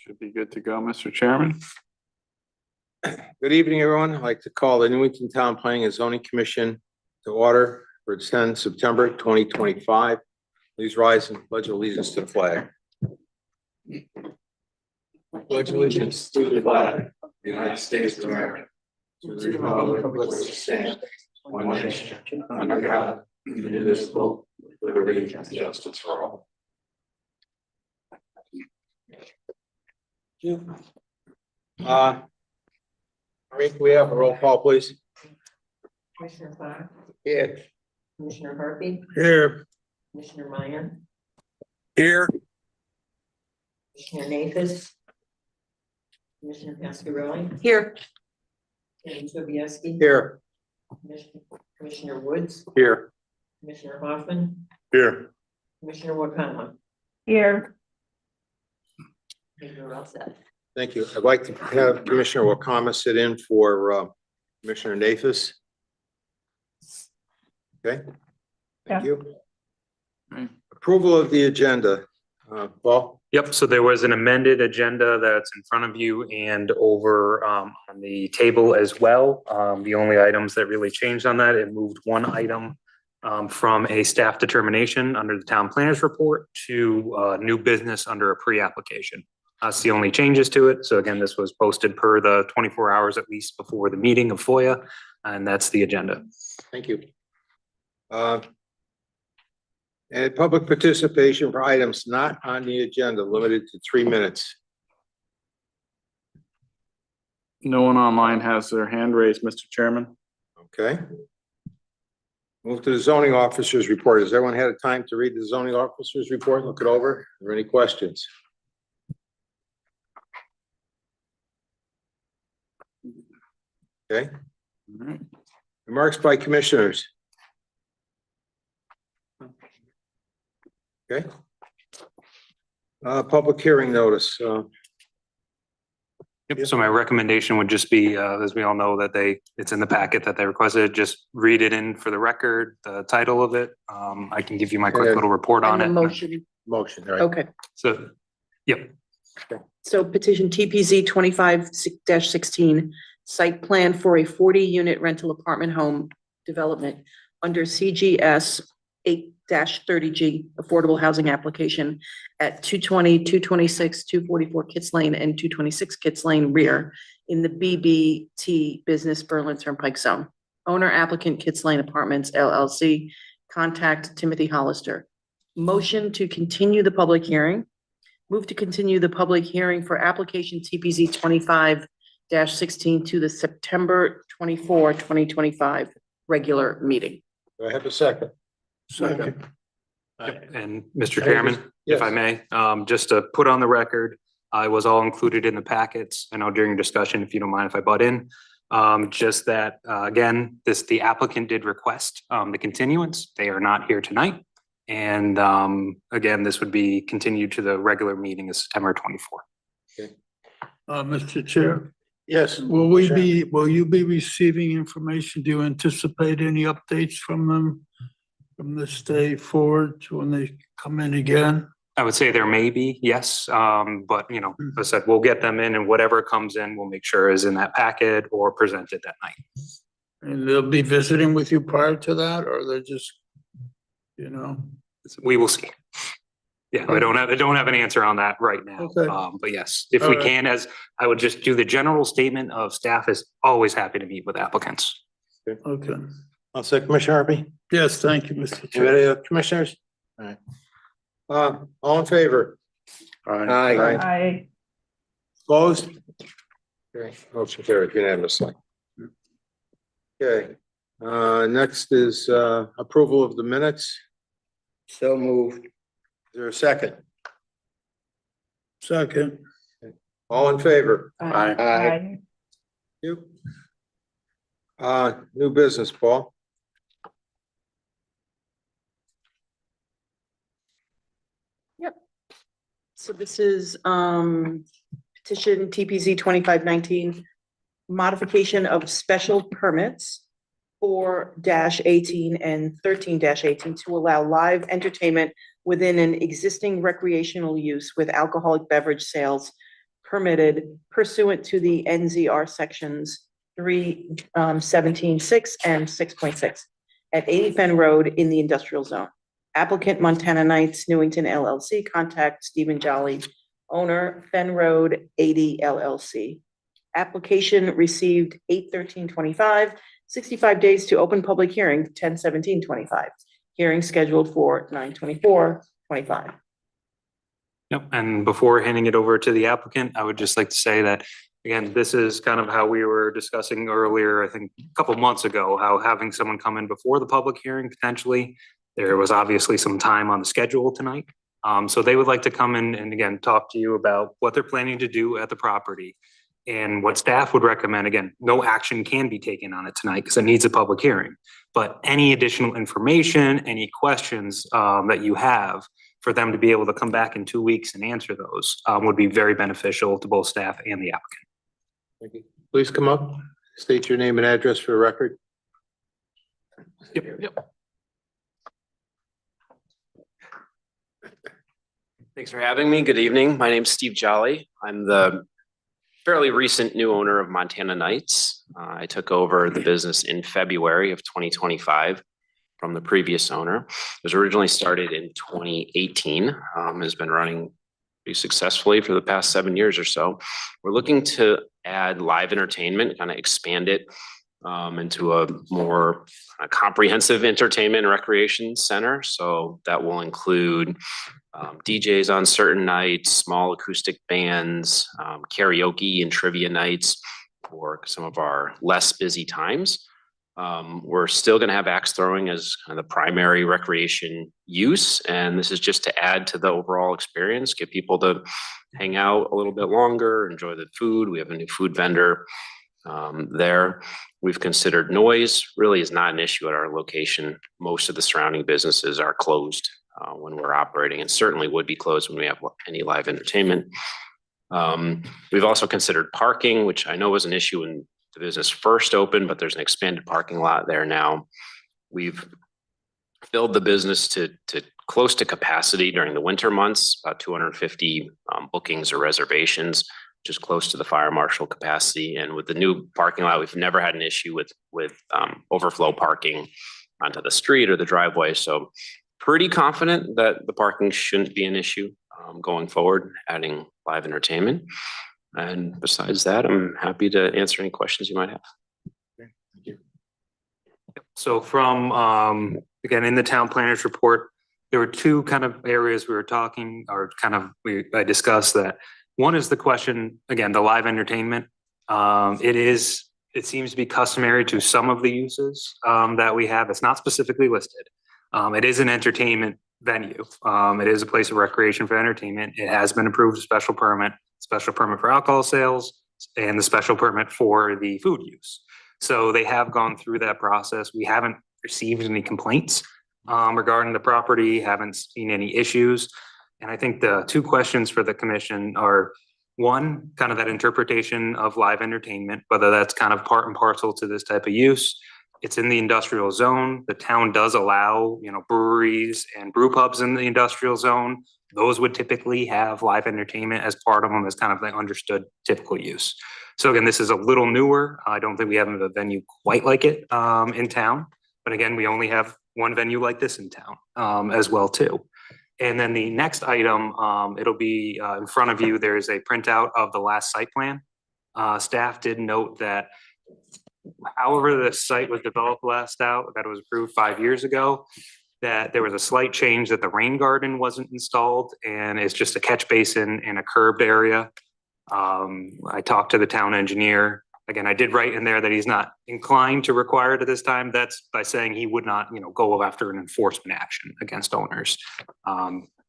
Should be good to go, Mr. Chairman. Good evening, everyone. I'd like to call the Newington Town Planning and Zoning Commission to order for 10 September 2025. Please rise and pledge allegiance to the flag. Pledge allegiance to the flag of the United States of America, to the republic for which it stands, one nation, under God, indivisible, with liberty and justice for all. We have a roll call, please. Commissioner Clark, Here. Commissioner Murphy, Here. Commissioner Meyer, Here. Commissioner Nathis, Commissioner Pascarelli, Here. Chairman Sobieski, Here. Commissioner Woods, Here. Commissioner Hoffman, Here. Commissioner Wakama. Here. You're all set. Thank you. I'd like to have Commissioner Wakama sit in for Commissioner Nathis. Okay. Thank you. Right. Approval of the agenda. Paul? Yep, so there was an amended agenda that's in front of you and over on the table as well. The only items that really changed on that, it moved one item from a staff determination under the town planners report to new business under a pre-application. That's the only changes to it. So again, this was posted per the 24 hours at least before the meeting of FOIA, and that's the agenda. Thank you. And public participation for items not on the agenda, limited to 3 minutes. No one online has their hand raised, Mr. Chairman. Okay. Move to the zoning officer's report. Has everyone had a time to read the zoning officer's report? Look it over. Are there any questions? Okay. All right. Remarks by commissioners. Okay. Public hearing notice. Yep, so my recommendation would just be, as we all know, that it's in the packet that they requested, just read it in for the record, the title of it. I can give you my quick little report on And the it. motion. Motion, right? Okay. So, yep, So petition TPZ 25-16, site plan for a 40-unit rental apartment home development under CGS 8-30G affordable housing application at 220, 226, 244 Kitts Lane and 226 Kitts Lane rear in the BBT Business Berlin Turnpike Zone. Owner applicant Kitts Lane Apartments LLC. Contact Timothy Hollister. Motion to continue the public hearing. Move to continue the public hearing for application TPZ 25-16 to the September 24, 2025 regular meeting. Do I have a second? Second. and Mr. Chairman, if I may, just to put on the record, I was all included in the packets. I know during discussion, if you don't mind if I butt in, just that, again, the applicant did request the continuance. They are not here tonight. And again, this would be continued to the regular meeting of September 24. Mr. Chair, Yes. will you be receiving information? Do you anticipate any updates from them from this day forward to when they come in again? I would say there may be, yes, but you know, as I said, we'll get them in and whatever comes in, we'll make sure is in that packet or presented that night. And they'll be visiting with you prior to that, or they're just, you know? We will see. Yeah, I don't have an answer on that right now. Okay. But yes, if we can, as I would just do the general statement of staff is always happy to meet with applicants. Okay. I'll say Commissioner Harvey. Yes, thank you, Mr. Chair. Any commissioners? All right. All in favor? Aye. Aye. Opposed? Okay, motion carried unanimously. Okay, next is approval of the minutes. So moved. Is there a second? Second. All in favor? Aye. You. New business, Paul. So this is petition TPZ 2519, modification of special permits 4-18 and 13-18 to allow live entertainment within an existing recreational use with alcoholic beverage sales permitted pursuant to the NZR sections 3:17.6 and 6.6 at 80 Fen Road in the industrial zone. Applicant Montana Knights Newington LLC, contact Stephen Jolly, owner Fen Road 80 LLC. Application received 8/13/25, 65 days to open public hearing, 10/17/25. Hearing scheduled for 9/24/25. Yep, and before handing it over to the applicant, I would just like to say that, again, this is kind of how we were discussing earlier, I think, a couple months ago, how having someone come in before the public hearing potentially, there was obviously some time on the schedule tonight. So they would like to come in and again, talk to you about what they're planning to do at the property and what staff would recommend. Again, no action can be taken on it tonight because it needs a public hearing. But any additional information, any questions that you have for them to be able to come back in 2 weeks and answer those would be very beneficial to both staff and the applicant. Thank you. Please come up, state your name and address for the record. Yep. Thanks for having me. Good evening. My name's Steve Jolly. I'm the fairly recent new owner of Montana Knights. I took over the business in February of 2025 from the previous owner. It was originally started in 2018, has been running pretty successfully for the past 7 years or so. We're looking to add live entertainment, kind of expand it into a more comprehensive entertainment and recreation center. So that will include DJs on certain nights, small acoustic bands, karaoke and trivia nights for some of our less busy times. We're still going to have axe throwing as kind of the primary recreation use. And this is just to add to the overall experience, get people to hang out a little bit longer, enjoy the food. We have a new food vendor there. We've considered noise really is not an issue at our location. Most of the surrounding businesses are closed when we're operating, and certainly would be closed when we have any live entertainment. We've also considered parking, which I know was an issue when the business first opened, but there's an expanded parking lot there now. We've filled the business to close to capacity during the winter months, about 250 bookings or reservations, which is close to the fire marshal capacity. And with the new parking lot, we've never had an issue with overflow parking onto the street or the driveway. So pretty confident that the parking shouldn't be an issue going forward, adding live entertainment. And besides that, I'm happy to answer any questions you might have. Thank you. So from, again, in the town planners report, there were two kind of areas we were talking or kind of I discussed that. One is the question, again, the live entertainment. It seems to be customary to some of the uses that we have. It's not specifically listed. It is an entertainment venue. It is a place of recreation for entertainment. It has been approved a special permit for alcohol sales, and the special permit for the food use. So they have gone through that process. We haven't received any complaints regarding the property, haven't seen any issues. And I think the two questions for the commission are, one, kind of that interpretation of live entertainment, whether that's kind of part and parcel to this type of use. It's in the industrial zone. The town does allow, breweries and brew pubs in the industrial zone. Those would typically have live entertainment as part of them as kind of the understood typical use. So again, this is a little newer. I don't think we have a venue quite like it in town. But again, we only have one venue like this in town as well too. And then the next item, it'll be in front of you. There's a printout of the last site plan. Staff did note that however the site was developed last out, that it was approved 5 years ago, that there was a slight change that the rain garden wasn't installed and it's just a catch basin in a curbed area. I talked to the town engineer. Again, I did write in there that he's not inclined to require it at this time. That's by saying he would not, go after an enforcement action against owners.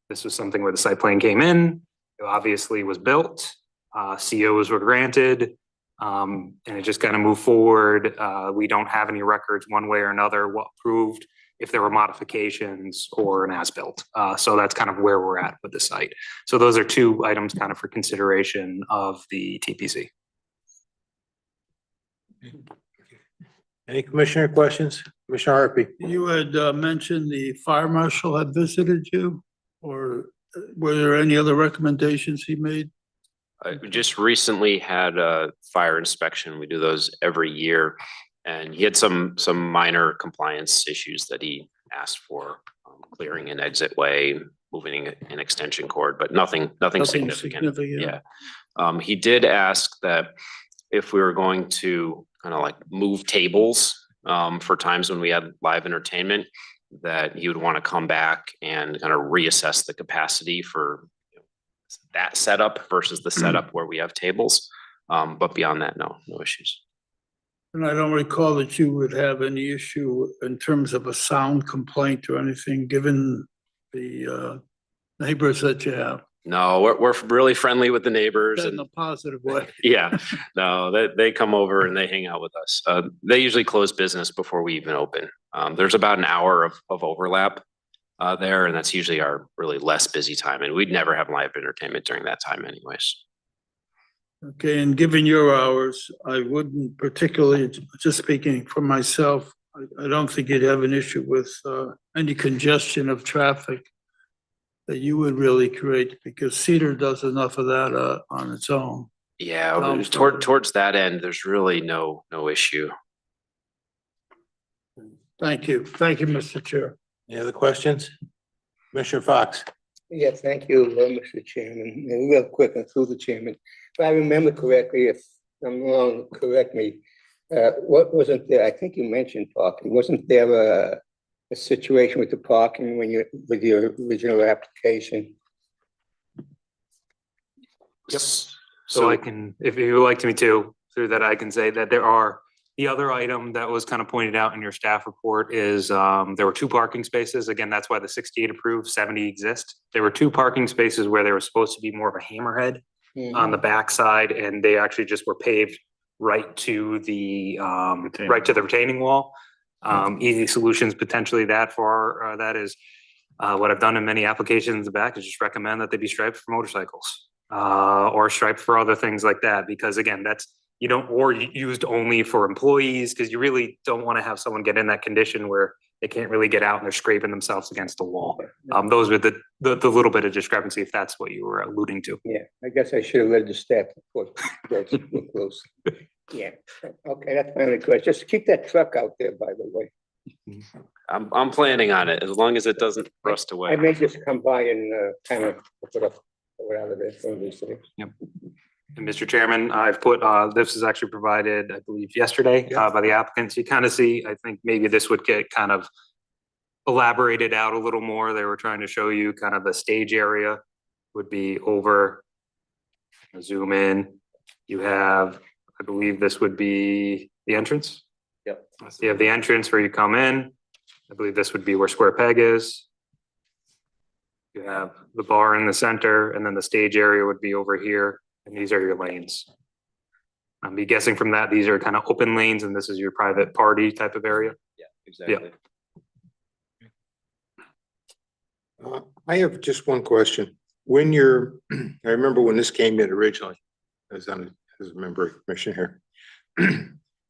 This was something where the site plan came in, it obviously was built, COs were granted, and it just kind of moved forward. We don't have any records one way or another, what proved if there were modifications or an as-built. So that's kind of where we're at with the site. So those are two items kind of for consideration of the TPC. Any commissioner questions? Commissioner Harpy? You had mentioned the fire marshal had visited you, or were there any other recommendations he made? We just recently had a fire inspection. We do those every year. And he had some minor compliance issues that he asked for, clearing an exit way, moving an extension cord, but nothing significant. Yeah. He did ask that if we were going to kind of like move tables for times when we had live entertainment, that he would want to come back and kind of reassess the capacity for that setup versus the setup where we have tables. But beyond that, no issues. And I don't recall that you would have any issue in terms of a sound complaint or anything, given the neighbors that you have. No, we're really friendly with the neighbors In and a positive way. yeah, no, they come over and they hang out with us. They usually close business before we even open. There's about an hour of overlap there, and that's usually our really less busy time. And we'd never have live entertainment during that time anyways. Okay, and given your hours, I wouldn't particularly, just speaking for myself, I don't think you'd have an issue with any congestion of traffic that you would really create, because Cedar does enough of that on its own. Yeah, towards that end, there's really no issue. Thank you. Thank you, Mr. Chair. Any other questions? Commissioner Fox? Yes, thank you, Mr. Chairman. And real quick, and through the chairman, if I remember correctly, if I'm wrong, correct me. What wasn't there? I think you mentioned parking. Wasn't there a situation with the parking with your original application? Yes. So I can, if you would like me to, through that, I can say that the other item that was kind of pointed out in your staff report is there were 2 parking spaces. Again, that's why the 68 approved, 70 exist. There were 2 parking spaces where there was supposed to be more of a hammerhead on the backside, and they actually just were paved right to the retaining wall. Easy solutions potentially that for that is what I've done in many applications in the back is just recommend that they be striped for motorcycles or striped for other things like that, because again, that's or used only for employees, because you really don't want to have someone get in that condition where they can't really get out and they're scraping themselves against the wall. Those were the little bit of discrepancy, if that's what you were alluding to. Yeah, I guess I should have read the staff report close. Yeah, okay, that's my only question. Just keep that truck out there, by the way. I'm planning on it as long as it doesn't rust away. I may just come by and kind of put up whatever that's going to be. Yep. And Mr. Chairman, I've put, this is actually provided, I believe, yesterday by the applicants. You kind of see, I think maybe this would get kind of elaborated out a little more. They were trying to show you kind of the stage area would be over. Zoom in. You have, I believe this would be the entrance. Yep. You have the entrance where you come in. I believe this would be where Square Peg is. You have the bar in the center, and then the stage area would be over here. And these are your lanes. I'm guessing from that, these are kind of open lanes, and this is your private party type of area. Yeah, exactly. I have just one question. When I remember when this came in originally, as a member of the commission here,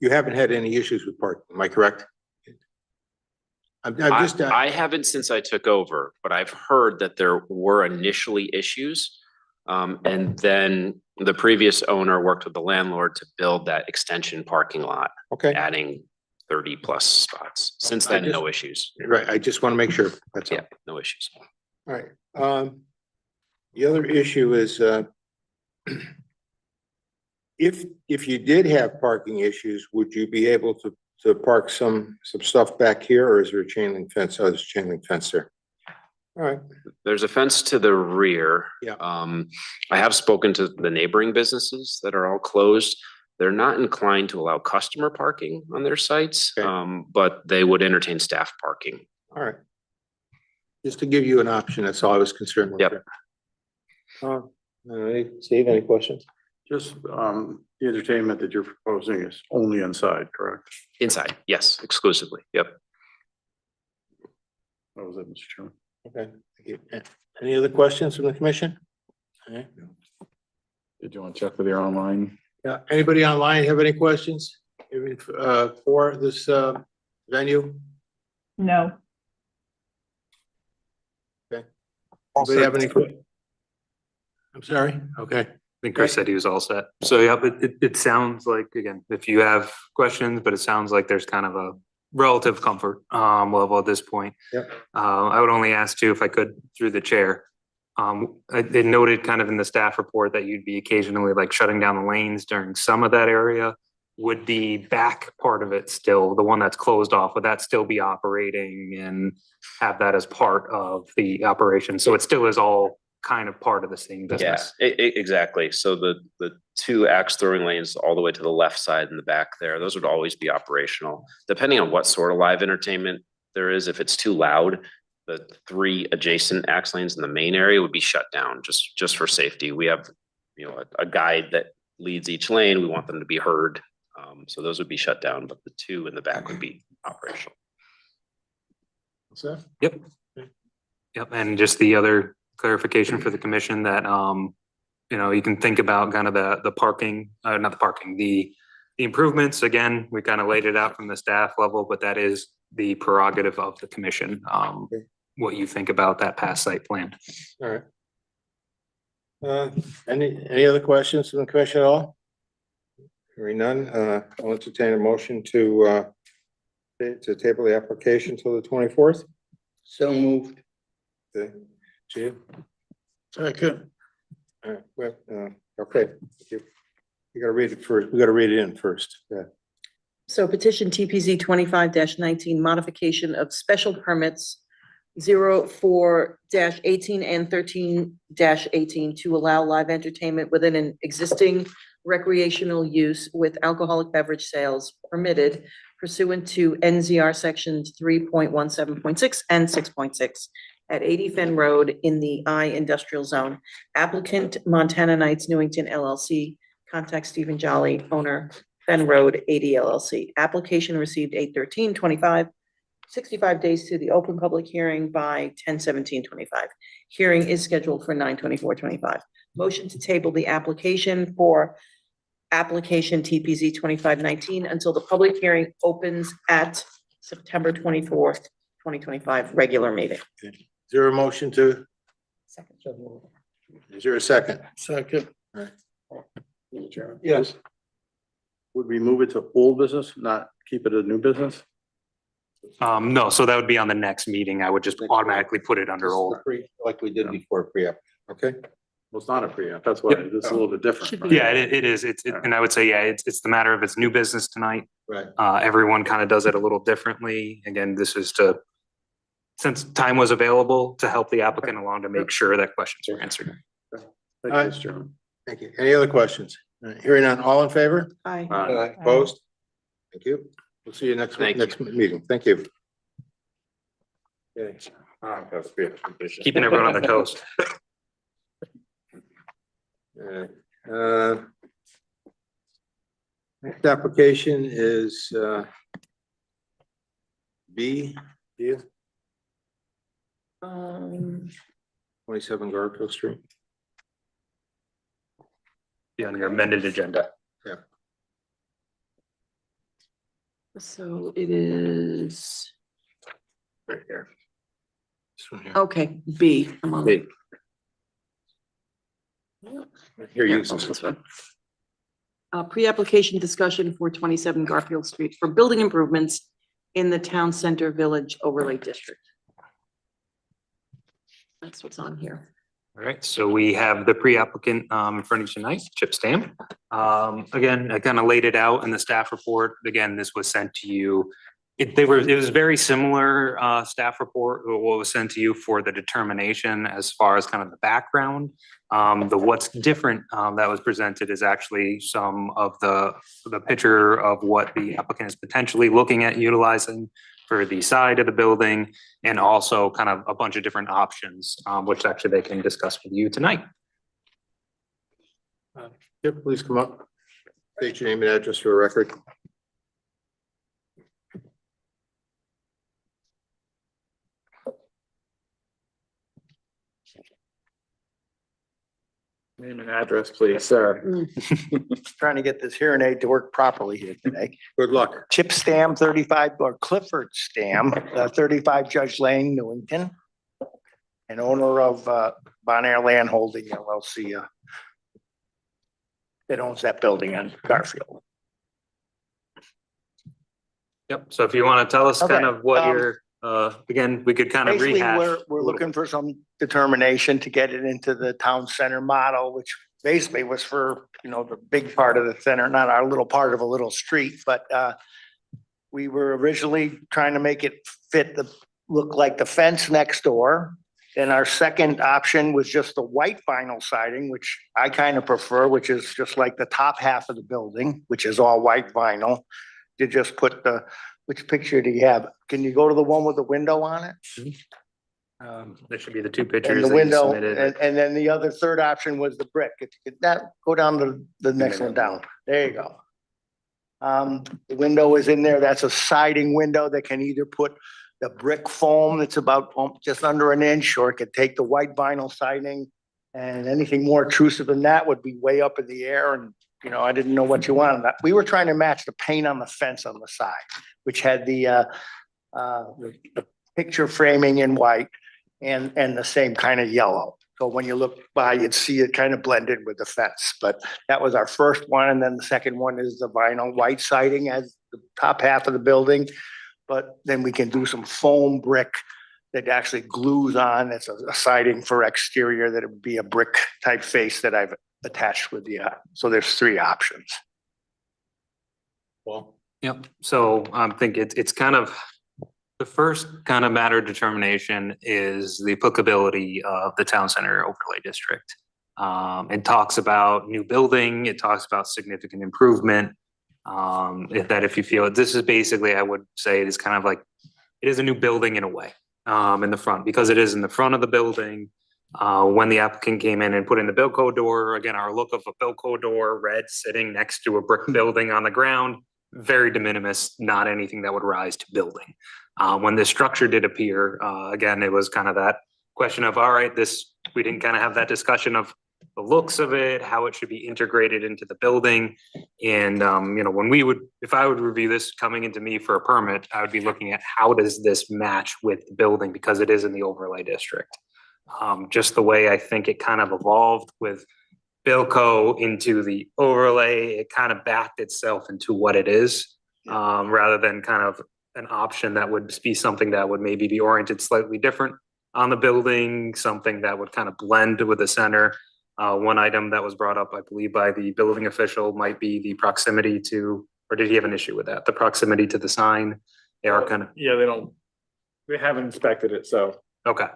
you haven't had any issues with parking, am I correct? I haven't since I took over, but I've heard that there were initially issues. And then the previous owner worked with the landlord to build that extension parking lot, Okay, adding 30 plus spots. Since then, no issues. right, I just want to make sure, that's all. Yeah, no issues. All right, the other issue is, if you did have parking issues, would you be able to park some stuff back here, or is there a chain link fence? Oh, there's a chain link fence there. All right, There's a fence to the rear. Yeah. I have spoken to the neighboring businesses that are all closed. They're not inclined to allow customer parking on their sites, Okay. but they would entertain staff parking. all right. Just to give you an option, that's all I was concerned with. Yep. Steve, any questions? Just, the entertainment that you're proposing is only inside, correct? Inside, yes, exclusively. Yep. That was it, Mr. Chairman. Okay, thank you. Any other questions from the commission? All right. Did you want to check with your online? Yeah, anybody online have any questions for this venue? No. Anybody have any? I'm sorry, okay. think Chris said he was all set. So yeah, but it sounds like, again, if you have questions, but it sounds like there's kind of a relative comfort level at this point. Yep. I would only ask too, if I could, through the chair. It noted kind of in the staff report that you'd be occasionally like shutting down the lanes during some of that area. Would the back part of it still, the one that's closed off, would that still be operating and have that as part of the operation? So it still is all kind of part of the same Yeah, business. exactly. So the two axe throwing lanes all the way to the left side in the back there, those would always be operational. Depending on what sort of live entertainment there is, if it's too loud, the 3 adjacent axe lanes in the main area would be shut down just for safety. We have, a guide that leads each lane. We want them to be heard. So those would be shut down, but the 2 in the back would be operational. Yep. Yep, and just the other clarification for the commission that, you can think about kind of the parking, not the parking, the improvements. Again, we kind of laid it out from the staff level, but that is the prerogative of the commission. What you think about that past site plan. All right. Any other questions from the commission at all? Hearing none, I'll entertain a motion to table the application till the 24th. So moved. Okay, Chief? Second. All right, well, okay. You gotta read it first. We gotta read it in first. Yeah. So petition TPZ 25-19, modification of special permits 04-18 and 13-18 to allow live entertainment within an existing recreational use with alcoholic beverage sales permitted pursuant to NZR sections 3.17.6 and 6.6 at 80 Fen Road in the I Industrial Zone. Applicant Montana Knights Newington LLC. Contact Stephen Jolly, owner, Fen Road 80 LLC. Application received 8/13/25. 65 days to the open public hearing by 10/17/25. Hearing is scheduled for 9/24/25. Motion to table the application for application TPZ 2519 until the public hearing opens at September 24th, 2025, regular meeting. Is there a motion to, Second. is there a second? Second. All right. Yes. Would we move it to old business, not keep it a new business? No, so that would be on the next meeting. I would just automatically put it under old. Like we did before pre-app, okay? Well, it's not a pre-app, that's why this is a little bit different. right? Yeah, it is. And I would say, yeah, it's the matter of it's new business tonight. Right. Everyone kind of does it a little differently. Again, this is since time was available to help the applicant along to make sure that questions were answered. Thank you, Mr. Chairman. Thank you. Any other questions? Hearing none, all in favor? Aye. Opposed? Thank you. We'll see you next Thank you. meeting. Thank you. Okay. Keeping everyone on their toes. Next application is B, 27 Garfield Street. Yeah, on your amended agenda. So it is, Right here. This one here. okay, B. I'm on- B. Here, Yeah, you. this one. Pre-application discussion for 27 Garfield Street for building improvements in the Town Center Village Overlay District. That's what's on here. All right, so we have the pre-applicant in front of you tonight, Chip Stam. Again, I kind of laid it out in the staff report. Again, this was sent to you. It was very similar staff report, what was sent to you for the determination as far as kind of the background. What's different that was presented is actually some of the picture of what the applicant is potentially looking at utilizing for the side of the building, and also kind of a bunch of different options, which actually they can discuss with you tonight. Chip, please come up. State your name and address for a record. Name and address, please, sir. Trying to get this hearing aid to work properly here today. Good luck. Chip Stam, 35, or Clifford Stam, 35 Judge Lane, Newington. And owner of Bonaire Land Holding LLC. that owns that building on Garfield. Yep, so if you want to tell us kind Okay, of what you're, again, we could kind of Basically, rehash. we're a little looking for some determination to get it into the town center model, which basically was for, the big part of the center, not our little part of a little street, but we were originally trying to make it look like the fence next door. Then our second option was just the white vinyl siding, which I kind of prefer, which is just like the top half of the building, which is all white vinyl. You just put which picture do you have? Can you go to the one with the window on it? There should be the two And pictures the that you window, submitted. and then the other third option was the brick. If you could that, go down to the next one down. There you go. The window is in there. That's a siding window that can either put the brick foam that's about just under an inch, or it could take the white vinyl siding. And anything more intrusive than that would be way up in the air. And, I didn't know what you wanted. We were trying to match the paint on the fence on the side, which had the picture framing in white and the same kind of yellow. So when you look by, you'd see it kind of blended with the fence, but that was our first one. And then the second one is the vinyl white siding as the top half of the building. But then we can do some foam brick that actually glues on. It's a siding for exterior that it would be a brick type face that I've attached with the, so there's three options. Well, Yep, so I'm thinking it's kind of, the first kind of matter of determination is the applicability of the town center overlay district. It talks about new building, it talks about significant improvement. If you feel it, this is basically, I would say it is kind of like, it is a new building in a way, in the front, because it is in the front of the building. When the applicant came in and put in the Bilco door, again, our look of a Bilco door, red, sitting next to a brick building on the ground, very de minimis, not anything that would rise to building. When this structure did appear, again, it was kind of that question of, all right, we didn't kind of have that discussion of the looks of it, how it should be integrated into the building. And, if I would review this coming into me for a permit, I would be looking at how does this match with the building, because it is in the overlay district. Just the way I think it kind of evolved with Bilco into the overlay, it kind of backed itself into what it is, rather than kind of an option that would be something that would maybe be oriented slightly different on the building, something that would kind of blend with the center. One item that was brought up, I believe, by the building official might be the proximity to, or did he have an issue with that? The proximity to the sign? They are kind of. Yeah, they haven't inspected it, so. Okay.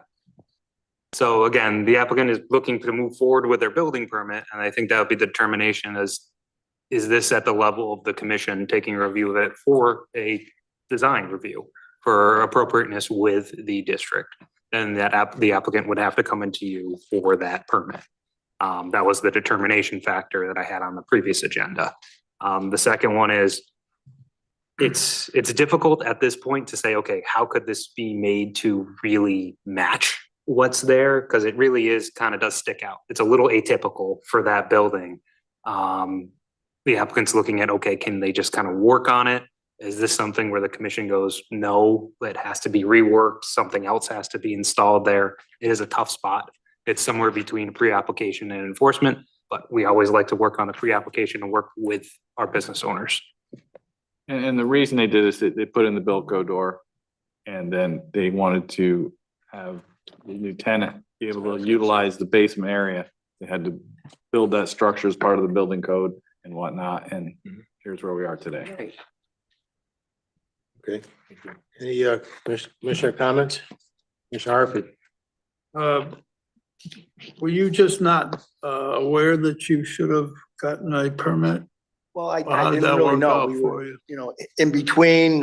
So again, the applicant is looking to move forward with their building permit, and I think that would be the determination is this at the level of the commission taking a review of it for a design review for appropriateness with the district? Then the applicant would have to come into you for that permit. That was the determination factor that I had on the previous agenda. The second one is it's difficult at this point to say, okay, how could this be made to really match what's there? Because it really is kind of does stick out. It's a little atypical for that building. The applicant's looking at, okay, can they just kind of work on it? Is this something where the commission goes, no, it has to be reworked, something else has to be installed there? It is a tough spot. It's somewhere between pre-application and enforcement, but we always like to work on the pre-application and work with our business owners. And the reason they did is that they put in the Bilco door, and then they wanted to have the new tenant be able to utilize the basement area. They had to build that structure as part of the building code and whatnot, and here's where we are today. okay. Any commissioner comments? Commissioner Harvey? Were you just not aware that you should have gotten a permit? Well, I How did didn't that really work know. out We for were, you? in between,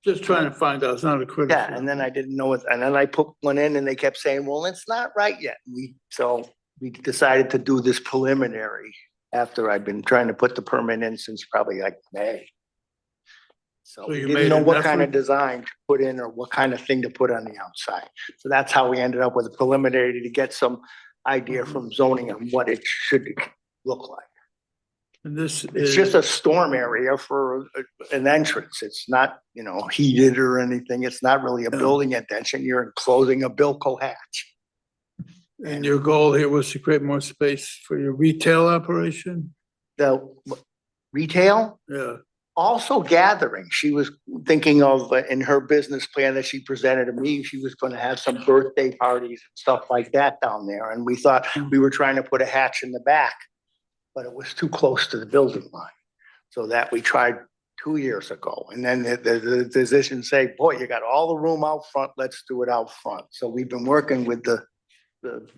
Just trying to find out, it's not a criticism. yeah, and then I didn't know it, and then I put one in and they kept saying, well, it's not right yet. So we decided to do this preliminary after I'd been trying to put the permit in since probably like May. So So we you didn't made know an what kind of effort? design to put in or what kind of thing to put on the outside. So that's how we ended up with a preliminary to get some idea from zoning on what it should look like. And this It's is, just a storm area for an entrance. It's not, heated or anything. It's not really a building intention. You're enclosing a Bilco hatch. and your goal here was to create more space for your retail operation? the retail, Yeah, also gathering. She was thinking of, in her business plan that she presented to me, she was gonna have some birthday parties and stuff like that down there. And we thought we were trying to put a hatch in the back, but it was too close to the building line. So that we tried 2 years ago. And then the physicians say, boy, you got all the room out front, let's do it out front. So we've been working with the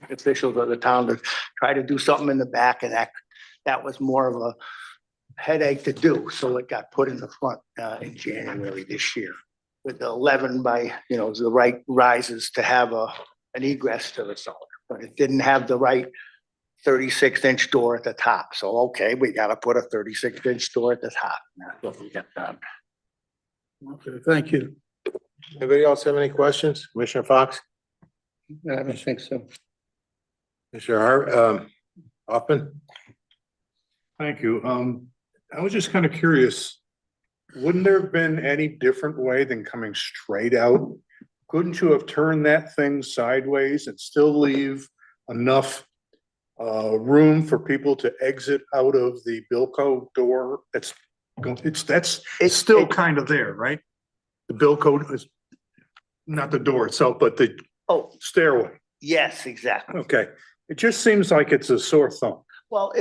officials of the town to try to do something in the back, and that was more of a headache to do. So it got put in the front in January this year with the 11 by, the right rises to have an egress to the cellar, but it didn't have the right 36-inch door at the top. So, okay, we got to put a 36-inch door at the top. And that's what we got done. okay, thank you. Anybody else have any questions? Commissioner Fox? I don't think so. Commissioner Hoffman? Thank you. I was just kind of curious, wouldn't there have been any different way than coming straight out? Couldn't you have turned that thing sideways and still leave enough room for people to exit out of the Bilco door? It's still kind of there, right? The Bilco is not the door itself, but the stairway. Yes, exactly. Okay. It just seems like it's a sore thumb. Well,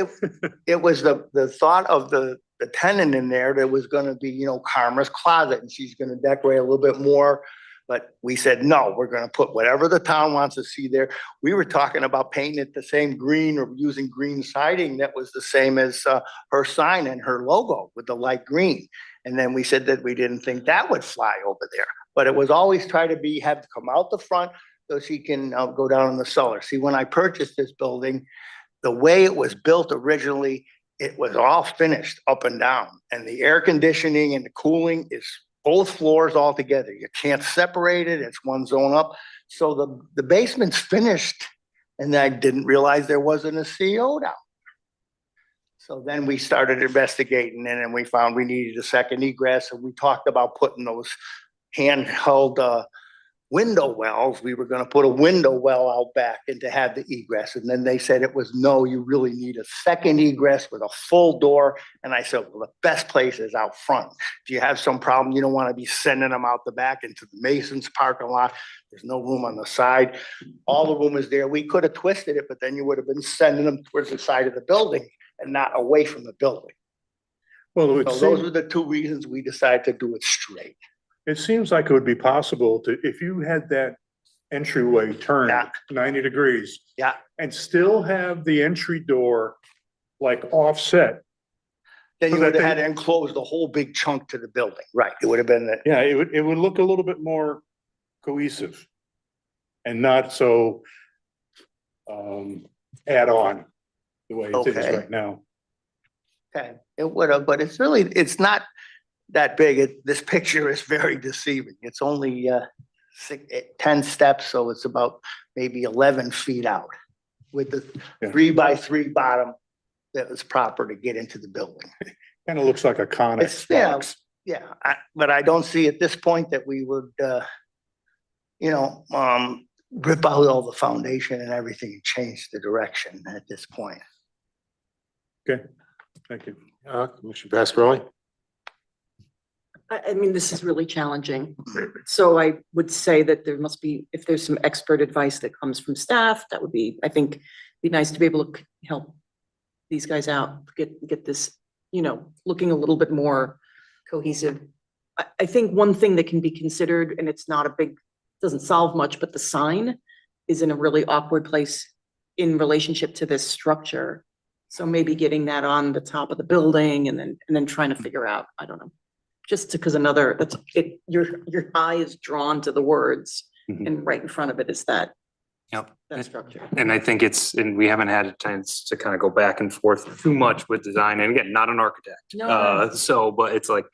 it was the thought of the tenant in there that was gonna be, Karma's closet, and she's gonna decorate a little bit more. But we said, no, we're gonna put whatever the town wants to see there. We were talking about painting it the same green or using green siding that was the same as her sign and her logo with the light green. And then we said that we didn't think that would fly over there. But it was always try to have to come out the front so she can go down in the cellar. See, when I purchased this building, the way it was built originally, it was all finished up and down. And the air conditioning and the cooling is both floors all together. You can't separate it. It's one zone up. So the basement's finished, and I didn't realize there wasn't a CO down. So then we started investigating, and then we found we needed a second egress, and we talked about putting those handheld window wells. We were going to put a window well out back and to have the egress. And then they said it was, no, you really need a second egress with a full door. And I said, well, the best place is out front. If you have some problem, you don't want to be sending them out the back into the Mason's parking lot. There's no room on the side. All the room is there. We could have twisted it, but then you would have been sending them towards the side of the building and not away from the building. Well, So those were the two reasons we decided to do it straight. it seems like it would be possible to, if you had that entryway turned Yeah. 90 degrees. Yeah. And still have the entry door like offset. Then you So that would have had they- to enclose the whole big chunk to the building. Right. It would have been that. Yeah, it would look a little bit more cohesive. And not so add on the way it is Okay. right now. Okay, it would have, but it's not that big. This picture is very deceiving. It's only 10 steps, so it's about maybe 11 feet out with the Yeah. 3x3 bottom that was proper to get into the building. Kind of looks like a Connex box. Yeah, but I don't see at this point that we would, rip out all the foundation and everything and change the direction at this point. Thank you. Commissioner Pascarelli? I mean, this is really challenging. So I would say that there must be, if there's some expert advice that comes from staff, that would be, I think, be nice to be able to help these guys out, get this, looking a little bit more cohesive. I think one thing that can be considered, and it's not a big, doesn't solve much, but the sign is in a really awkward place in relationship to this structure. So maybe getting that on the top of the building and then trying to figure out, I don't know. Just because your eye is drawn to the words and right in front of it is that structure. And I think and we haven't had a chance to kind of go back and forth too much with design, and again, not an architect. No. But it's like,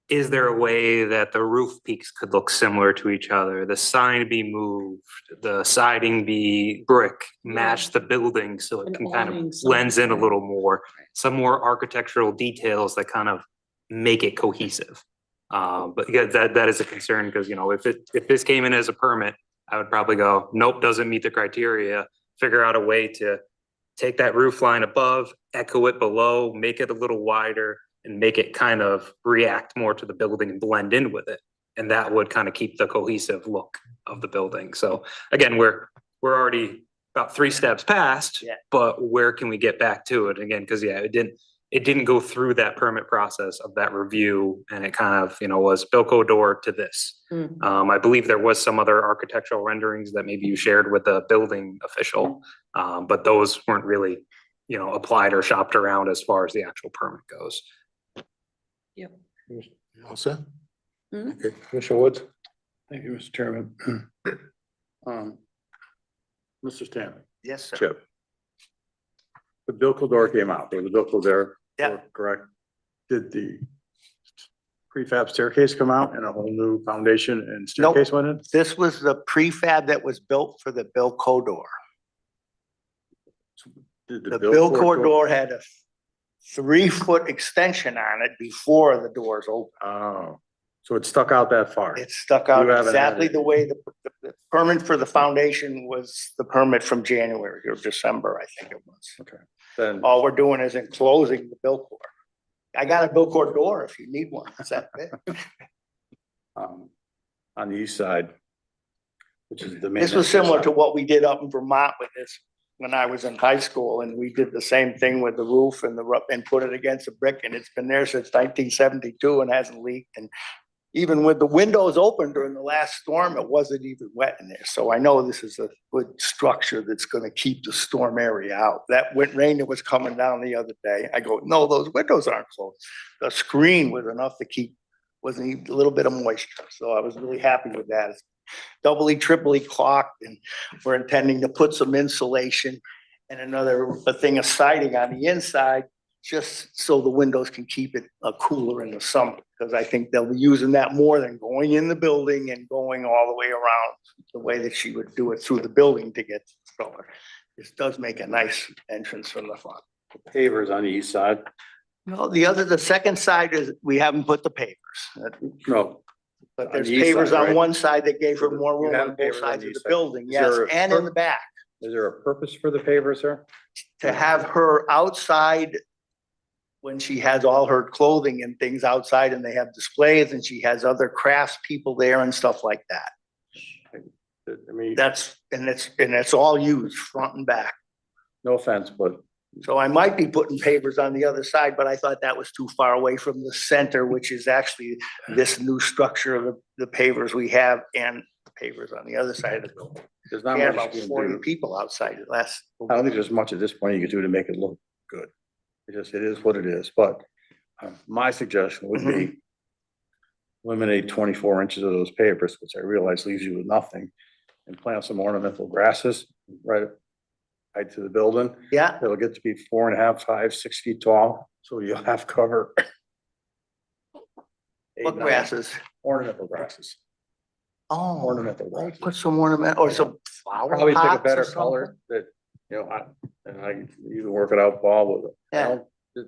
is there a way that the roof peaks could look similar to each other? The sign be moved, the siding be brick, match the building so it An can kind of awning, blends in a something. little more. Some more architectural details that kind of make it cohesive. But yeah, that is a concern because, if this came in as a permit, I would probably go, nope, doesn't meet the criteria, figure out a way to take that roof line above, echo it below, make it a little wider, and make it kind of react more to the building and blend in with it. And that would kind of keep the cohesive look of the building. So again, we're already about 3 steps past, Yeah. but where can we get back to it again? Because yeah, it didn't go through that permit process of that review, and it kind of, was Bilko door to this. I believe there was some other architectural renderings that maybe you shared with the building official, but those weren't really, applied or shopped around as far as the actual permit goes. All set? Mhm. Okay, Commissioner Woods? Thank you, Mr. Chairman. Mr. Stanley, Yes, sir. Chip. The Bilko door came out, there was a Bilko there. Yeah. Correct. Did the prefab staircase come out and a whole new foundation and staircase went in? This was the prefab that was built for the Bilko door. Did The Bilko Bilko door had a 3-foot extension on it before the doors opened. Oh, so it stuck out that far? It stuck out You haven't had exactly it. the way the permit for the foundation was the permit from January or December, I think it was. Then, All we're doing is enclosing the Bilko. I got a Bilko door if you need one. Is that it? on the east side, which is the main. This was similar to what we did up in Vermont with this when I was in high school, and we did the same thing with the roof and and put it against a brick, and it's been there since 1972 and hasn't leaked. And even with the windows open during the last storm, it wasn't even wet in there. So I know this is a good structure that's gonna keep the storm area out. That rain that was coming down the other day, I go, no, those windows aren't closed. The screen was enough to keep, wasn't even a little bit of moisture. So I was really happy with that. It's doubly, triply caulked, and we're intending to put some insulation and a thing of siding on the inside, just so the windows can keep it cooler in the summer, because I think they'll be using that more than going in the building and going all the way around the way that she would do it through the building to get to the cellar. This does make a nice entrance from the front. Pavers on the east side. No, the second side is, we haven't put the pavers. No, But On there's the east pavers side, on right? one side that gave her more room You have on both pavers on sides the of east the side. building, Is yes, there a and in the back. is there a purpose for the pavers, sir? To have her outside when she has all her clothing and things outside, and they have displays, and she has other crafts people there and stuff like that. I mean, It's all used front and back. no offense, but So I might be putting pavers on the other side, but I thought that was too far away from the center, which is actually this new structure of the pavers we have and pavers on the other side of the building. there's not We had much about you can 40 do. people outside it last. I don't think there's much at this point you can do to make it look good. It is what it is, but my suggestion would be eliminate 24 inches of those pavers, which I realize leaves you with nothing, and plant some ornamental grasses right to the building. Yeah, It'll get to be 4.5, 5, 6 feet tall, so you'll have cover. what grasses? Ornamental grasses, Oh, ornamental I'll grasses. put some ornament or some flower Probably pick a pots or better something. color that, you can work it out, Paul, with it. Yeah.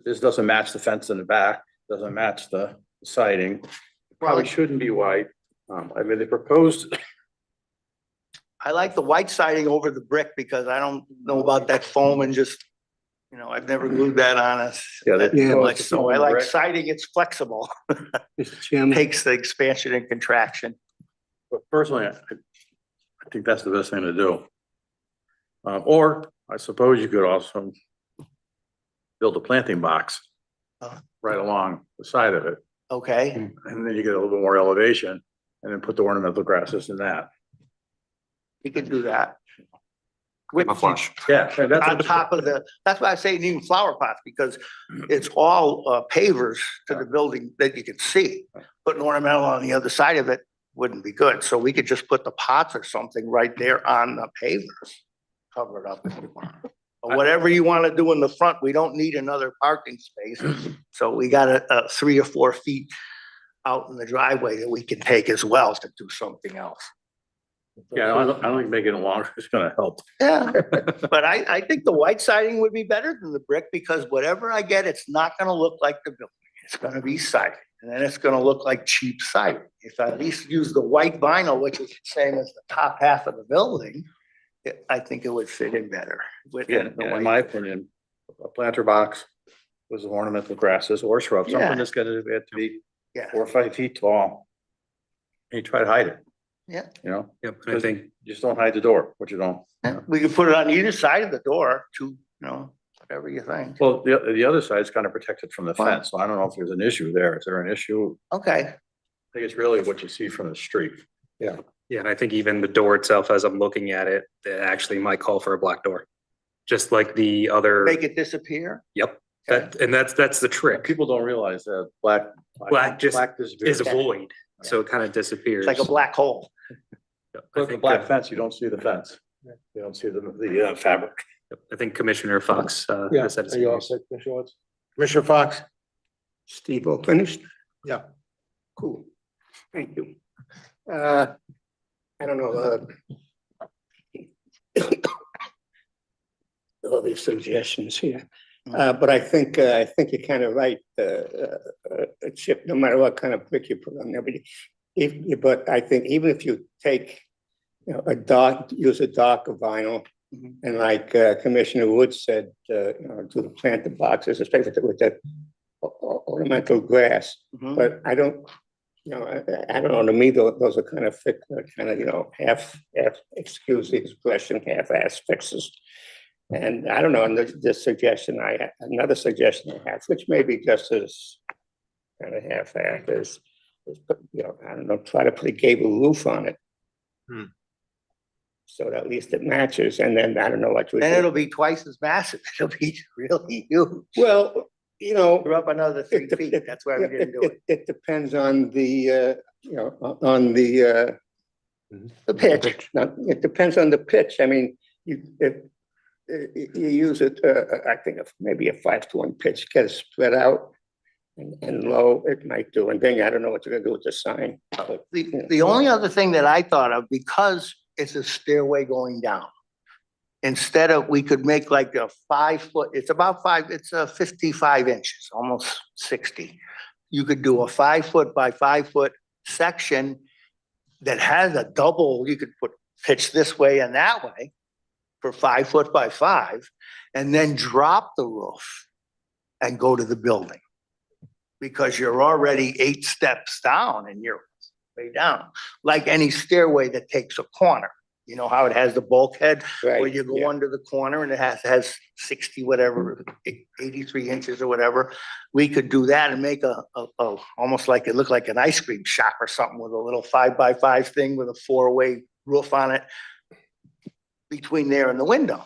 This doesn't match the fence in the back, doesn't match the siding. Probably shouldn't be white. I mean, they proposed, I like the white siding over the brick because I don't know about that foam and just, I've never glued that on us. Yeah, they- that much. Yeah. So I like Brick. siding, it's flexible, Mr. Chairman, takes the expansion and contraction. but personally, I think that's the best thing to do. Or I suppose you could also build a planting box right along the side of it, Okay, and then you get a little bit more elevation, and then put the ornamental grasses in that. you could do that. Camouflage. Yeah. and that's On top of that's why I say even flower pots, because it's all pavers to the building that you can see. Putting ornamental on the other side of it wouldn't be good, so we could just put the pots or something right there on the pavers. Cover it up if you want. Or whatever you want to do in the front, we don't need another parking space, so we got a 3 or 4 feet out in the driveway that we can take as well to do something else. Yeah, I don't think making it longer is gonna help. Yeah, but I think the white siding would be better than the brick, because whatever I get, it's not gonna look like the building. It's gonna be siding, and then it's gonna look like cheap siding. If I at least use the white vinyl, which is the same as the top half of the building, I think it would fit in better. with Yeah, the in way- my opinion, a planter box with ornamental grasses or shrubs, Yeah. something that's gonna have to be Yeah, 4 or 5 feet tall. And you try to hide it, yeah. you know, Yep, I think, just don't hide the door, what you don't. We could put it on either side of the door to, whatever you think. Well, the other side is kind of protected from the Wow. fence, so I don't know if there's an issue there. Is there an issue? Okay, I think it's really what you see from the street. yeah, and I think even the door itself, as I'm looking at it, it actually might call for a black door. Just like the other, make it disappear. yep, that's the trick, People don't realize that black. Black just disappears. is a void, so it kind of disappears. It's like a black hole. Yep, With the black fence, you don't see the fence. You don't see the fabric. I think Commissioner Fox, Yeah, has said are you all it's. set, Commissioner Woods? Commissioner Fox? Steve, all finished? Yeah. Cool. Thank you. I don't know, all these suggestions here, but I think you're kind of right, Chip, no matter what kind of brick you put on there, but I think even if you take, use a darker vinyl, and like Commissioner Woods said, do the planter boxes, especially with the ornamental grass. Mhm. But I don't know, to me, those are kind of fit, half, excuse the expression, half-ass fixes. And I don't know, and another suggestion I have, which may be just as kind of half-ass is, I don't know, try to put a gable roof on it. So that at least it matches, and then I don't know what you. Then it'll be twice as massive. It'll be really huge. Well, We're up another 3 feet. That's why we didn't do it. It depends on the, on the pitch. Now, it depends on the pitch. I mean, if you use it, I think maybe a 5-to-1 pitch, get it spread out and low, it might do. And then I don't know what you're gonna do with the sign. but, The only other thing that I thought of, because it's a stairway going down, instead of, we could make like a 5-foot, it's 55 inches, almost 60. You could do a 5-foot by 5-foot section that has a double, you could pitch this way and that way for 5-foot by 5, and then drop the roof and go to the building. Because you're already 8 steps down and you're way down, like any stairway that takes a corner. You know how it has the bulkhead where you go under the corner and it has 60, whatever, 83 inches or whatever. We could do that and make a almost like it looked like an ice cream shop or something with a little 5-by-5 thing with a 4-way roof on it between there and the window.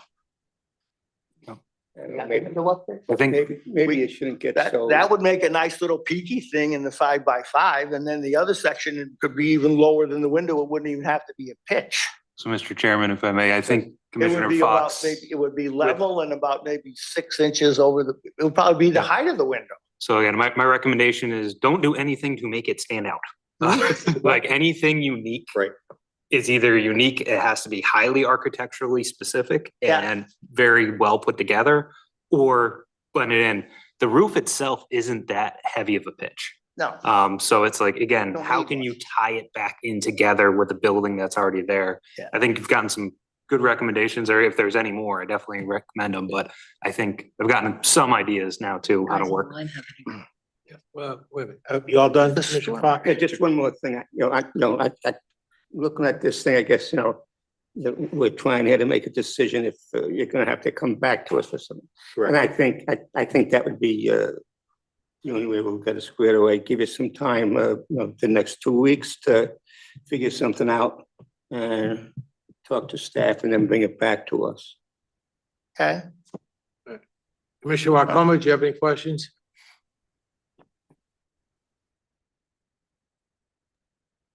I think, Maybe it shouldn't get so. That would make a nice little peaky thing in the 5-by-5, and then the other section could be even lower than the window. It wouldn't even have to be a pitch. so Mr. Chairman, if I may, I think It would Commissioner be about, Fox, maybe, it would be level and about maybe 6 inches over it would probably be the height of the window. so again, my recommendation is don't do anything to make it stand out. Like anything unique. Right. Is either unique, it has to be highly architecturally specific Yeah. and very well put together, or blend it in. The roof itself isn't that heavy of a pitch. No, So it's like, again, Don't how need can one. you tie it back in together with a building that's already there? Yeah. I think you've gotten some good recommendations, or if there's any more, I definitely recommend them, but I think I've gotten some ideas now too, how to work. Well, wait a minute. You all done, Commissioner Fox? Yeah, just one more thing, I looking at this thing, I guess, we're trying here to make a decision if you're gonna have to come back to us for something. And I think that would be the only way we'll get it squared away, give you some time, the next 2 weeks to figure something out and talk to staff and then bring it back to us. okay. Commissioner Wakoma, do you have any questions?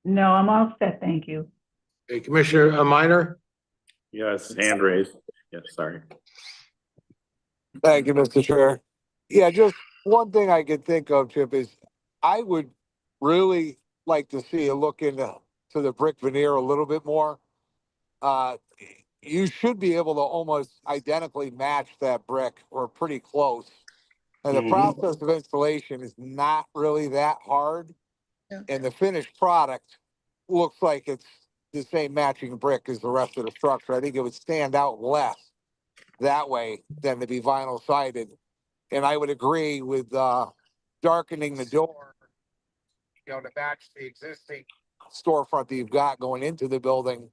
No, I'm all set, thank you. Hey, Commissioner Minor? Yes, hand raised. Yes, sorry. Thank you, Mr. Chair. Yeah, just one thing I could think of, Chip, is I would really like to see a look into the brick veneer a little bit more. You should be able to almost identically match that brick or pretty close. And the process of installation is not really that hard. Yeah. And the finished product looks like it's the same matching brick as the rest of the structure. I think it would stand out less that way than to be vinyl sided. And I would agree with, darkening the door, you know, to match the existing storefront that you've got going into the building,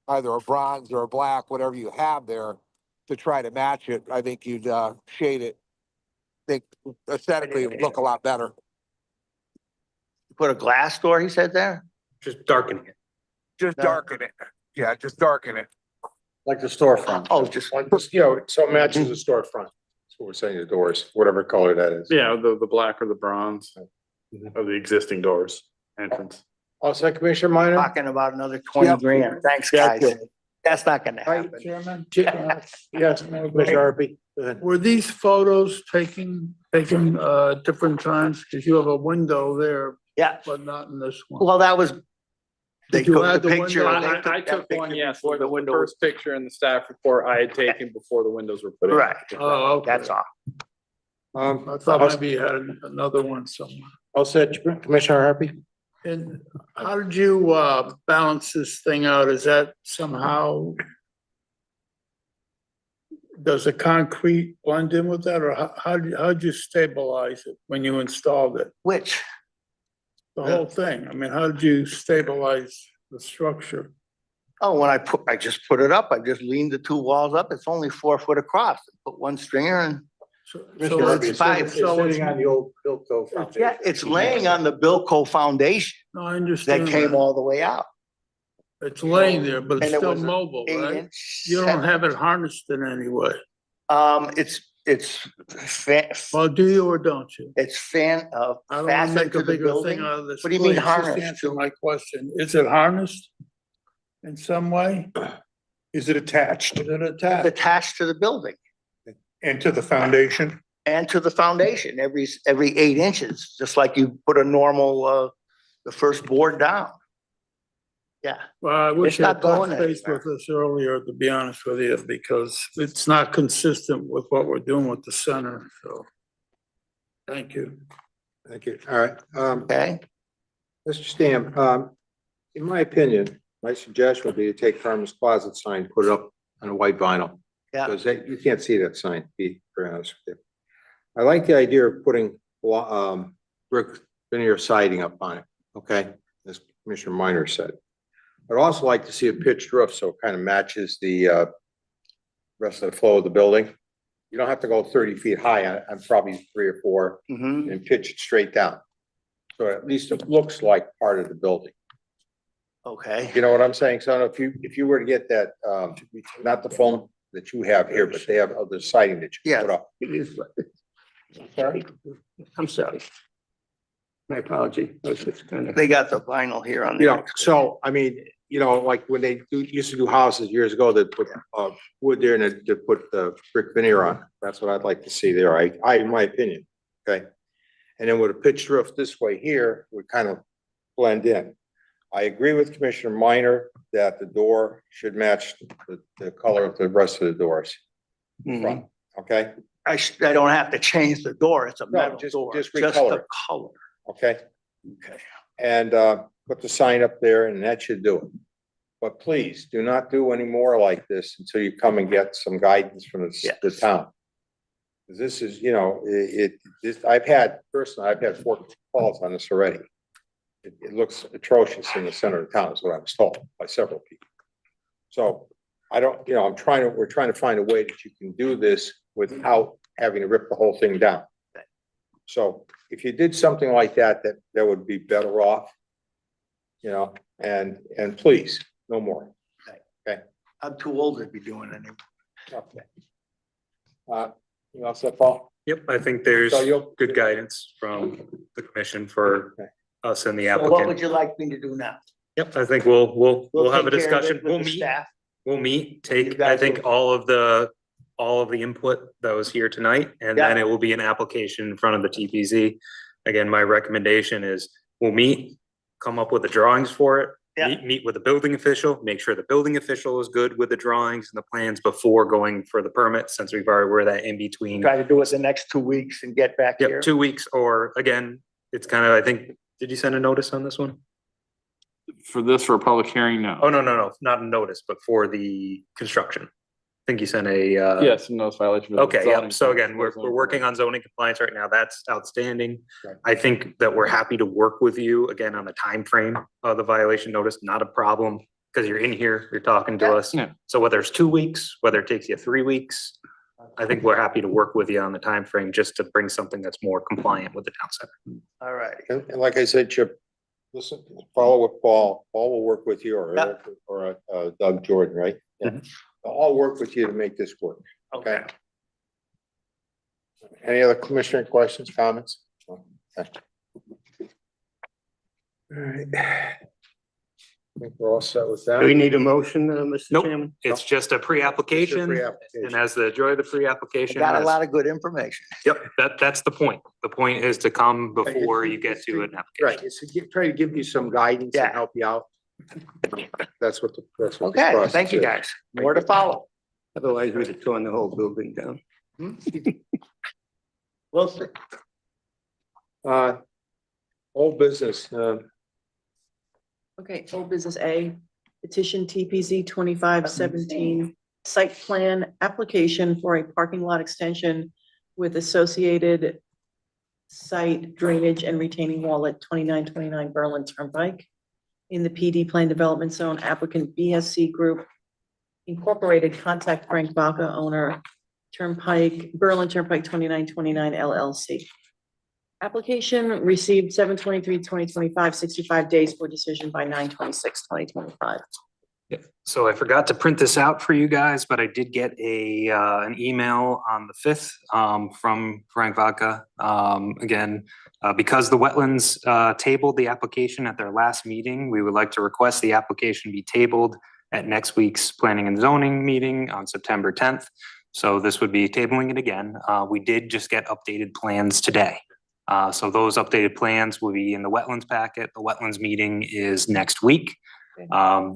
either a bronze or a black, whatever you have there, to try to match it. I think you'd, shade it. Think aesthetically it would look a lot better. Put a glass door, he said there? Just darkening it. Just No. darken it. Yeah, just darken it. Like the storefront. Oh, just One, just, you know, so it matches the storefront. That's what we're saying, the doors, whatever color that is. Yeah, the black or the bronze of the existing doors entrance. Also, Commissioner Minor? talking about another 20 Yep. grand. Thanks, That's guys. it. That's not gonna Right, happen. Chairman? Yes, Commissioner Harvey. Go ahead. Were these photos taken different times? Because you have a window there, Yeah, but not in this one. well, that was. They Did you took add the the picture. window? they I that took one, picture yes, before the window. first picture in the staff report I had taken before the windows were put in. Right, Oh, okay. that's all. I thought maybe you had another one somewhere. All set, Commissioner Harvey? And how did you balance this thing out? Is that somehow? Does the concrete blend in with that, or how'd you stabilize it when you installed it? Which, The whole thing? I mean, how did you stabilize the structure? oh, when I just put it up, I just leaned the two walls up. It's only 4 foot across. Put one stringer and, So it's five. so it's- Sitting on the old Bilko foundation. yeah, it's laying on the Bilko foundation No, I that understand came that. all the way out. It's laying there, but it's And it still was an mobile, right? 8-inch. You don't have it harnessed in any way. It's Well, do you or don't you? it's I don't want to fastened make to a the bigger building. thing out of this. What do you mean Please, just harnessed? answer my question. Is it harnessed in some way? Is it attached Is it It's attached? attached to the building into the foundation? and to the foundation every 8 inches, just like you put a normal, the first board down. Yeah, Well, I wish It's you had not going touched base anywhere. with us earlier, to be honest with you, because it's not consistent with what we're doing with the center, so. Thank you. Thank you. All right. okay. Mr. Stam, in my opinion, my suggestion would be to take Carmen's Closet sign, put it up on a white vinyl. Yeah. Because you can't see that sign, to be very honest with you. I like the idea of putting, brick veneer siding up on it, okay? As Commissioner Minor said. I'd also like to see a pitched roof, so it kind of matches the, rest of the flow of the building. You don't have to go 30 feet high, I'm probably 3 or 4, Mhm. and pitch it straight down. So at least it looks like part of the building. Okay. You know what I'm saying? So if you were to get that, not the foam that you have here, but they have other siding that you Yeah. put up. It is. Sorry, I'm sorry. My apology. They got the vinyl here on You know, the. so, I mean, you know, like when they used to do houses years ago, they put, wood there and they put the brick veneer on. That's what I'd like to see there, in my opinion, okay? And then with a pitched roof this way here, would kind of blend in. I agree with Commissioner Minor that the door should match the color of the rest of the doors, front, okay? I don't have to change the door. It's a No, metal just- door. just Just recolor the it. color. Okay? Okay. And put the sign up there and that should do it. But please do not do any more like this until you come and get some guidance from the town. 'Cause this is, you know, I've had 4 calls on this already. It looks atrocious in the center of town is what I was told by several people. So I don't, you know, we're trying to find a way that you can do this without having to rip the whole thing down. So if you did something like that, that would be better off. You know, and please, no more. Okay. I'm too old to be doing it. Okay. You all set, Paul? Yep, I think there's So you'll- good guidance from the commission for Okay. us and the So what would applicant. you like me to do now? Yep, I think we'll have a take care of it discussion. with We'll the meet. staff. We'll meet, You take, I guys think, will- all of the input that was here tonight, and then it will be an application in front of the TPZ. Again, my recommendation is we'll meet, come up with the drawings for it. Yeah. Meet with the building official, make sure the building official is good with the drawings and the plans before going for the permit, since we're that in between. Try to do it the next 2 weeks and get back here. Yep, 2 weeks, or again, it's kind of, I think, did you send a notice on this one? for a public hearing, no. Oh, no, not a notice, but for the construction. I think you sent a, Yes, no violation. for the Okay, zoning yep. So again, we're zoning working permit. on zoning compliance right now. That's outstanding. Right. I think that we're happy to work with you again on the time frame of the violation notice, not a problem. Because you're in here, you're talking to us. Yeah. So whether it's 2 weeks, whether it takes you 3 weeks, I think we're happy to work with you on the time frame just to bring something that's more compliant with the town center. All right. And like I said, Chip, listen, follow with Paul. Paul will work with you or Yeah. Doug Jordan, right? Yeah. I'll work with you to make this work. Okay. Any other commissioner questions, comments? Okay. All right. I think we're all set with Do we that. need a motion, Mr. Nope. Chairman? It's just a pre-application, and as the joy of the pre-application. Got a is- lot of good information. Yep, that's the point. The point is to come before you get to an application. Right, it's to try to give you some guidance and Yeah. help you out. That's what this Okay, process thank you, is. guys. More to follow. Otherwise, we'd have torn the whole building down. We'll see. Old business, Okay, old business A, petition TPZ 2517, site plan application for a parking lot extension with associated site drainage and retaining wall at 2929 Berlin Turnpike in the PD Plan Development Zone. Applicant BSC Group Incorporated. Contact Frank Baca, owner, Turnpike, Berlin Turnpike 2929 LLC. Application received 7/23/2025, 65 days for decision by 9/26/2025. So I forgot to print this out for you guys, but I did get an email on the 5th from Frank Vodka. Again, because the wetlands tabled the application at their last meeting, we would like to request the application be tabled at next week's planning and zoning meeting on September 10th. So this would be tabling it again. We did just get updated plans today. So those updated plans will be in the wetlands packet. The wetlands meeting is next week.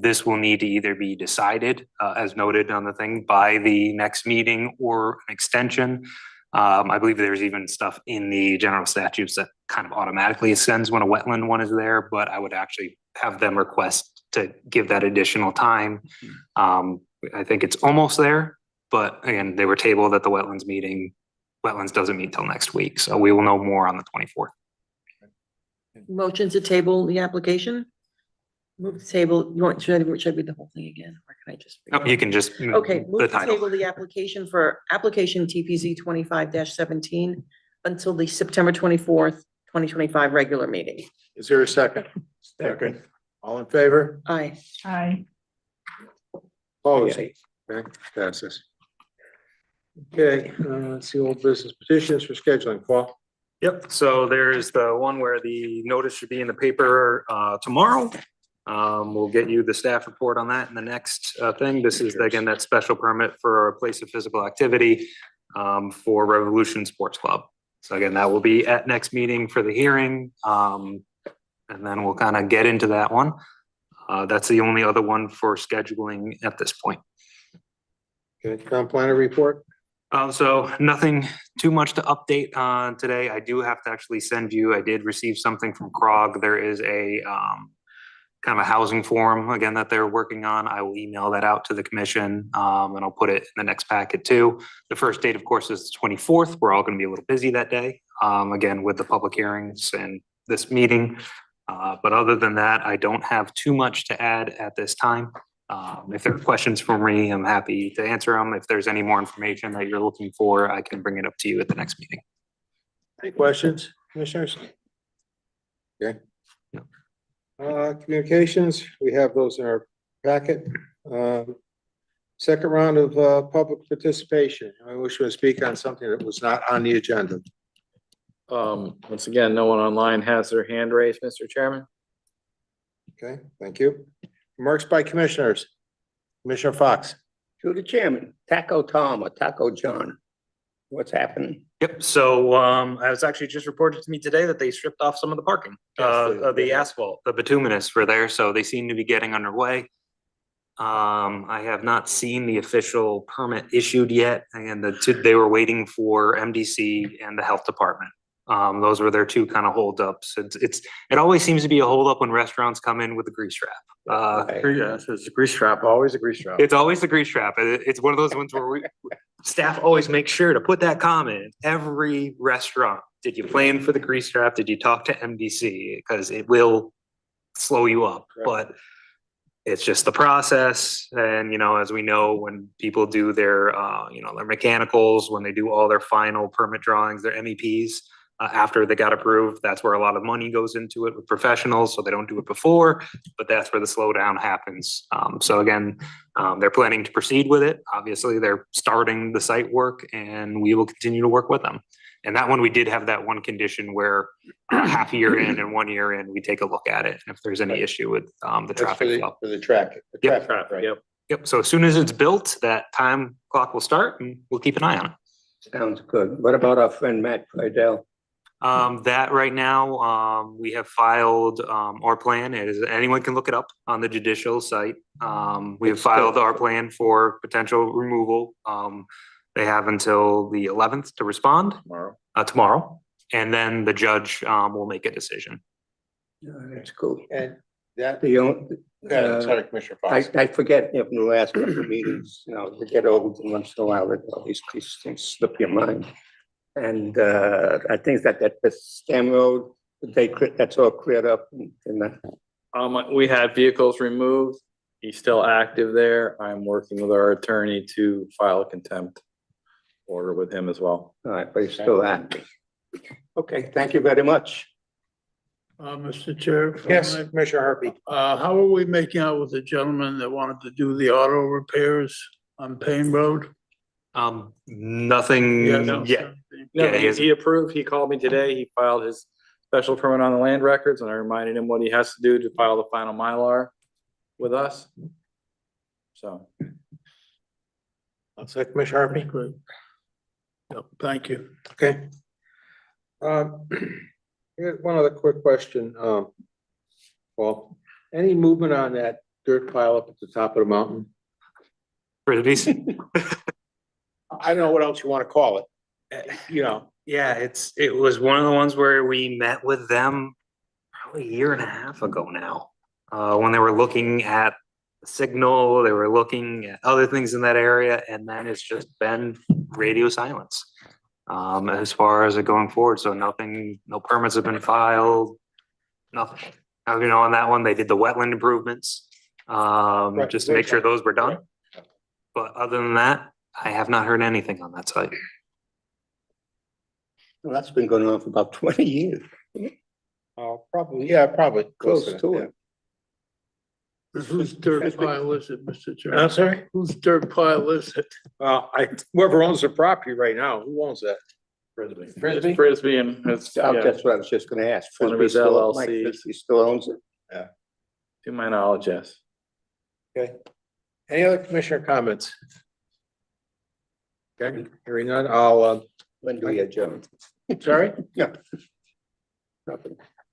This will need to either be decided, as noted on the thing, by the next meeting or an extension. I believe there's even stuff in the general statutes that kind of automatically ascends when a wetland one is there, but I would actually have them request to give that additional time. I think it's almost there, but again, they were tabled at the wetlands meeting. Wetlands doesn't meet till next week, so we will know more on the 24th. Motion to table the application? Move to table, should I read the whole thing again, or can I just? Oh, you can just move Okay, the move to title. table the application for application TPZ 25-17 until the September 24th, 2025 regular meeting. is there a second? Second. All in favor? Aye. Aye. Opposed? Okay, passes. Okay, let's see, old business petitions for scheduling, Paul. Yep, so there's the one where the notice should be in the paper tomorrow. We'll get you the staff report on that in the next thing. This is again, that special permit for a place of physical activity for Revolution Sports Club. So again, that will be at next meeting for the hearing. And then we'll kind of get into that one. That's the only other one for scheduling at this point. Okay, town planner report? So nothing too much to update on today. I do have to actually send you, I did receive something from CROG. There is a kind of a housing forum again that they're working on. I will email that out to the commission and I'll put it in the next packet too. The first date, of course, is the 24th. We're all going to be a little busy that day, again, with the public hearings and this meeting. But other than that, I don't have too much to add at this time. If there are questions for me, I'm happy to answer them. If there's any more information that you're looking for, I can bring it up to you at the next meeting. Any questions, commissioners? Okay. Communications, we have those in our packet. Second round of public participation. I wish to speak on something that was not on the agenda. Once again, no one online has their hand raised, Mr. Chairman. Okay, thank you. Remarks by commissioners. Commissioner Fox. To the chairman, Taco Tom or Taco John, what's happening? Yep, so I was actually just reported to me today that they stripped off some of the parking, of the asphalt, the bituminous for there, so they seem to be getting underway. I have not seen the official permit issued yet, and they were waiting for MDC and the health department. Those were their two kind of holdups. It always seems to be a holdup when restaurants come in with a grease trap. Yes, it's a grease trap, always a grease trap. It's always the grease trap. It's one of those ones where staff always make sure to put that comment in every restaurant. Did you plan for the grease trap? Did you talk to MDC? Because it will slow you up, but it's just the process. And, as we know, when people do their, their mechanicals, when they do all their final permit drawings, their MEPs, after they got approved, that's where a lot of money goes into it with professionals, so they don't do it before, but that's where the slowdown happens. So again, they're planning to proceed with it. Obviously, they're starting the site work and we will continue to work with them. And that one, we did have that one condition where half a year in and 1 year in, we take a look at it. And if there's any issue with the traffic flow. For the traffic. Yep. Right. Yep. So as soon as it's built, that time clock will start and we'll keep an eye on it. Sounds good. What about our friend Matt Friedel? That right now, we have filed, our plan is, anyone can look it up on the judicial site. We have filed our plan for potential removal. They have until the 11th to respond. Tomorrow. And then the judge, will make a decision. That's cool. And that, Sorry, Commissioner Fox. I forget from the last couple of meetings, to get old and once in a while, these things slip your mind. And I think that the Stem Road, that's all cleared up and We had vehicles removed. He's still active there. I'm working with our attorney to file a contempt order with him as well. all right, but he's still active. Okay, thank you very much. Mr. Chair. if I Yes, may, Commissioner Harpy. how are we making out with the gentleman that wanted to do the auto repairs on Payne Road? Nothing yet. No, Yeah, he approved. He called me today. He filed his special permit on the land records and I reminded him what he has to do to file the final Mylar with us. So. That's it, Commissioner Harpy. Great. Yep, thank you. Okay. Here's one other quick question. Well, any movement on that dirt pile up at the top of the mountain? Frisbees. I don't know what else you want to call it. Yeah, it was one of the ones where we met with them probably a year and a half ago now. When they were looking at the signal, they were looking at other things in that area, and then it's just been radio silence. As far as it going forward, so nothing, no permits have been filed, nothing. On that one, they did the wetland improvements, just to make sure those were done. But other than that, I have not heard anything on that site. Well, that's been going on for about 20 years, Probably close to it. Whose dirt pile is it, Mr. Chair? I'm sorry? Whose dirt pile is it? Whoever owns the property right now, who owns that? Frisbee. Frisbee? Frisbee and it's, That's what I was just gonna ask. One of Frisbee his still, Mike LLCs. Frisbee still owns it? to my knowledge, yes. Okay. Any other commissioner comments? Okay, hearing none, I'll, When do we adjourn? sorry? Yeah.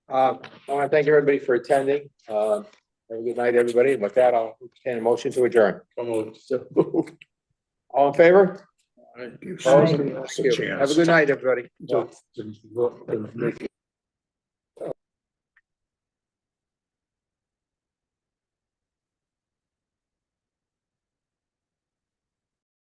I want to thank everybody for attending. Have a good night, everybody. And with that, I'll entertain a motion to adjourn. All in favor? Opposed? Have a good night, everybody.